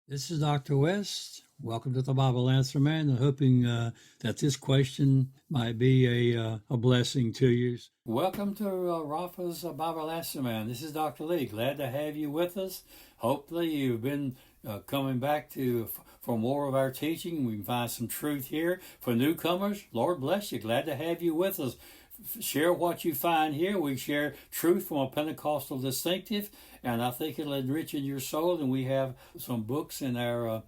This is Dr. West. Welcome to the Bible Answer Man, and hoping that this question might be a blessing to you. Welcome to Rafa's Bible Answer Man. This is Dr. Lee. Glad to have you with us. Hopefully, you've been coming back for more of our teaching. We can find some truth here for newcomers. Lord bless you. Glad to have you with us. Share what you find here. We share truth from a Pentecostal distinctive, and I think it'll enrich your soul. And we have some books in our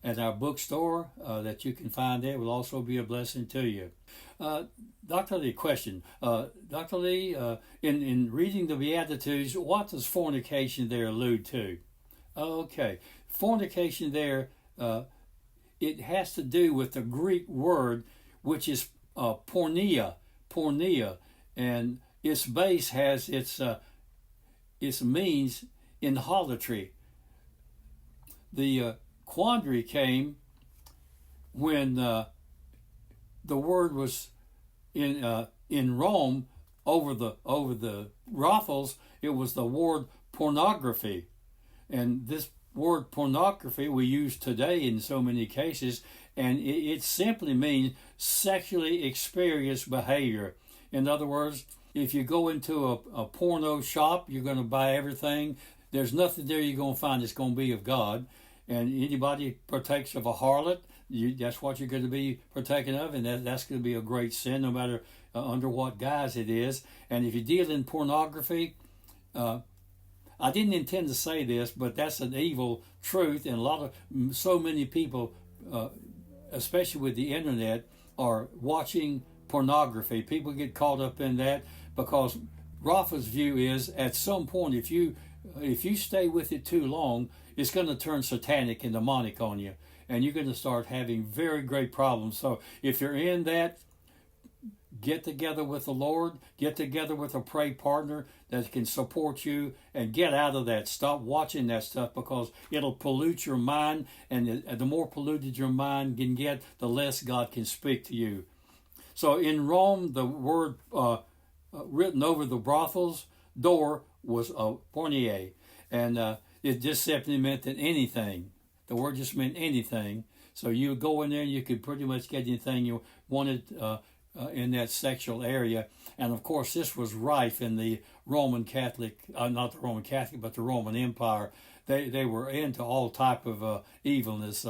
at our bookstore that you can find there. It will also be a blessing to you. Dr. Lee, question. Dr. Lee, in reading the Beatitudes, what does fornication there allude to? Okay, fornication there, it has to do with the Greek word, which is porneia, and its base has its means in harlotry. The quandary came when the word was in Rome over the brothels. It was the word pornography, and this word pornography we use today in so many cases, and it simply means sexually experienced behavior. In other words, if you go into a porno shop, you're going to buy everything. There's nothing there you're going to find that's going to be of God. And anybody partakes of a harlot, that's what you're going to be partaking of, and that's going to be a great sin, no matter under what guise it is. And if you deal in pornography, I didn't intend to say this, but that's an evil truth, and so many people, especially with the internet, are watching pornography. People get caught up in that because Rafa's view is at some point, if you stay with it too long, it's going to turn satanic and demonic on you, and you're going to start having very great problems. So if you're in that, get together with the Lord, get together with a prayer partner that can support you, and get out of that. Stop watching that stuff because it'll pollute your mind, and the more polluted your mind can get, the less God can speak to you. So in Rome, the word written over the brothel's door was porneia, and it just simply meant that anything. The word just meant anything. So you go in there and you could pretty much get anything you wanted in that sexual area. And of course, this was rife in the Roman Catholic, not the Roman Catholic, but the Roman Empire. They were into all type of evilness,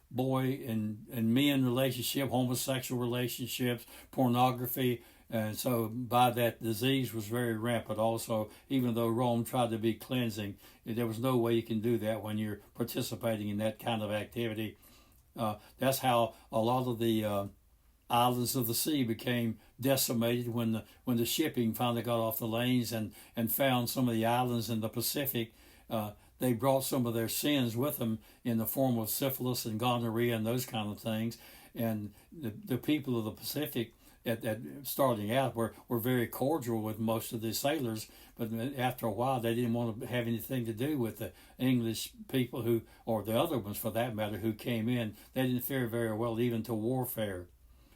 boy and men relationship, homosexual relationships, pornography. And so by that, disease was very rampant also, even though Rome tried to be cleansing. There was no way you can do that when you're participating in that kind of activity. That's how a lot of the islands of the sea became decimated when the shipping finally got off the lanes and found some of the islands in the Pacific. They brought some of their sins with them in the form of syphilis and gonorrhea and those kind of things. And the people of the Pacific at starting out were very cordial with most of the sailors, but after a while they didn't want to have anything to do with the English people or the other ones for that matter, who came in. They didn't fare very well even to warfare.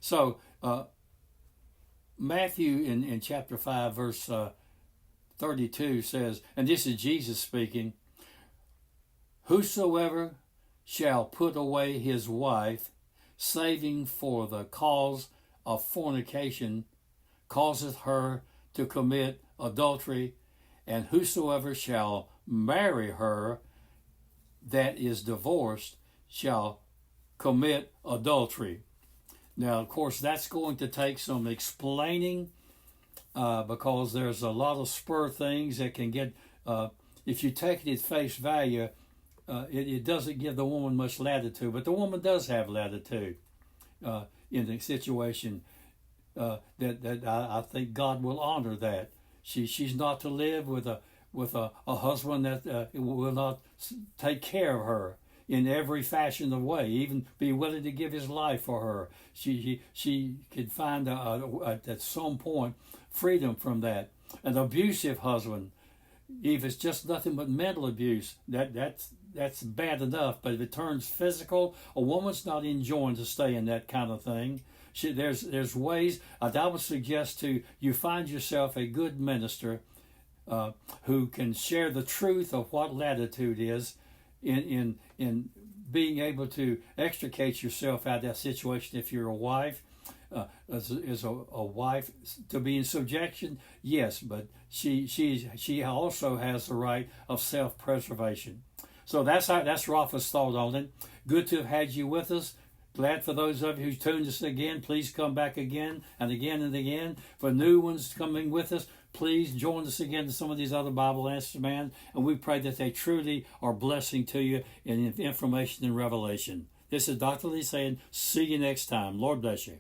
So Matthew in chapter 5 verse 32 says, and this is Jesus speaking, "Whosoever shall put away his wife, saving for the cause of fornication, causeth her to commit adultery, and whosoever shall marry her that is divorced shall commit adultery." Now, of course, that's going to take some explaining because there's a lot of spur things that can get, if you take it at face value, it doesn't give the woman much latitude, but the woman does have latitude in the situation that I think God will honor that. She's not to live with a husband that will not take care of her in every fashion of way, even be willing to give his life for her. She could find at some point freedom from that. An abusive husband, if it's just nothing but mental abuse, that's bad enough. But if it turns physical, a woman's not enjoying to stay in that kind of thing. There's ways. I would suggest to you find yourself a good minister who can share the truth of what latitude is in being able to extricate yourself out of that situation if you're a wife. Is a wife to be in subjection? Yes, but she also has the right of self-preservation. So that's Rafa's thought on it. Good to have had you with us. Glad for those of you who tuned us again. Please come back again and again and again. For new ones coming with us, please join us again to some of these other Bible Answer Man. And we pray that they truly are blessing to you in information and revelation. This is Dr. Lee saying, see you next time. Lord bless you.